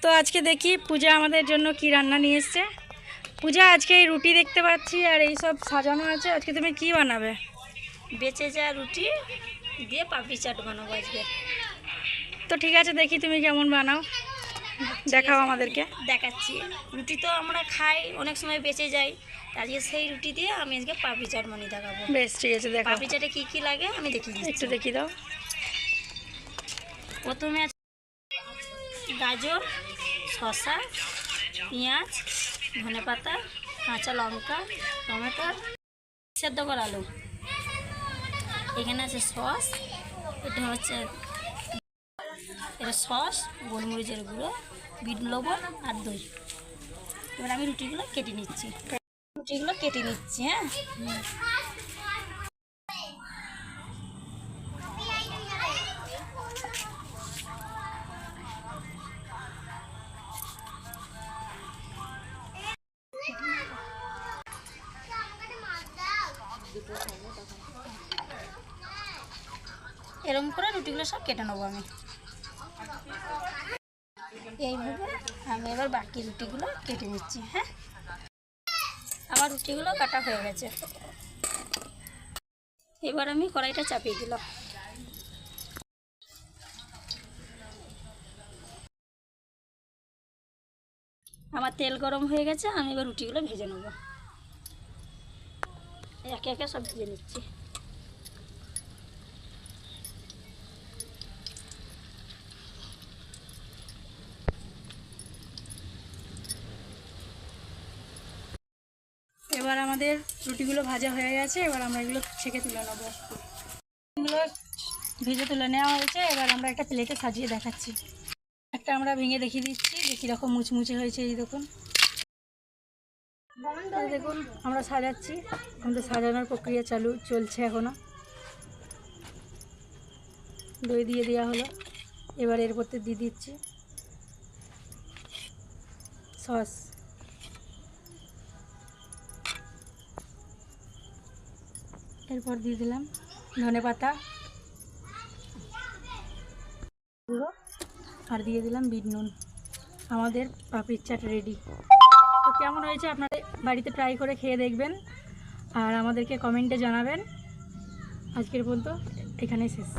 তো আজকে দেখি পূজা আমাদের জন্য কি রান্না নিয়ে এসছে। পূজা, আজকে এই রুটি দেখতে পাচ্ছি আর এই সব সাজানো আছে, আজকে তুমি কি বানাবে? বেঁচে যাওয়া রুটি দিয়ে পাপড়ি চাট বানাবো আজকে। তো ঠিক আছে, দেখি তুমি কেমন বানাও, দেখাও আমাদেরকে। দেখাচ্ছি। রুটি তো আমরা খাই, অনেক সময় বেঁচে যাই, আজকে সেই রুটি দিয়ে আমি আজকে পাপড়ি চাট বানিয়ে দেখাবো। বেশ, ঠিক আছে, দেখাও। পাপড়ি চাটে কী কী লাগে আমি দেখিয়ে দিচ্ছি, একটু দেখিয়ে দাও। প্রথমে আছে গাজর, শসা, পেঁয়াজ, ধনেপাতা, কাঁচা লঙ্কা, টমেটো, সেদ্ধ করা আলু। এখানে আছে সস, এটা হচ্ছে এটা সস, গোলমরিচের গুঁড়ো, বিট লবণ আর দই। এবার আমি রুটিগুলো কেটে নিচ্ছি। হ্যাঁ, এরকম করে রুটিগুলো সব কেটে নেবো আমি। এইভাবে আমি এবার বাকি রুটিগুলো কেটে নিচ্ছি। হ্যাঁ, আমার রুটিগুলো কাটা হয়ে গেছে। এবার আমি কড়াইটা চাপিয়ে দিলাম। আমার তেল গরম হয়ে গেছে, আমি এবার রুটিগুলো ভেজে নেব। একে একে সব ভেজে নিচ্ছি। এবার আমাদের রুটিগুলো ভাজা হয়ে গেছে, এবার আমরা এগুলো ছেঁকে তুলে নেবো। এগুলো ভেজে তুলে নেওয়া হয়েছে, এবার আমরা একটা প্লেটে সাজিয়ে দেখাচ্ছি। একটা আমরা ভেঙে দেখিয়ে দিচ্ছি যে কীরকম মুচমুচে হয়েছে। এই দেখুন, দেখুন আমরা সাজাচ্ছি, আমাদের সাজানোর প্রক্রিয়া চলছে এখনও। দই দিয়ে দেওয়া হলো, এবার এর মধ্যে দিয়ে দিচ্ছি সস, এরপর দিয়ে দিলাম ধনেপাতা গুঁড়ো আর দিয়ে দিলাম বিট নুন। আমাদের পাপড়ির চাট রেডি। তো কেমন হয়েছে আপনারা বাড়িতে ট্রাই করে খেয়ে দেখবেন আর আমাদেরকে কমেন্টে জানাবেন। আজকের পর্যন্ত এখানেই শেষ।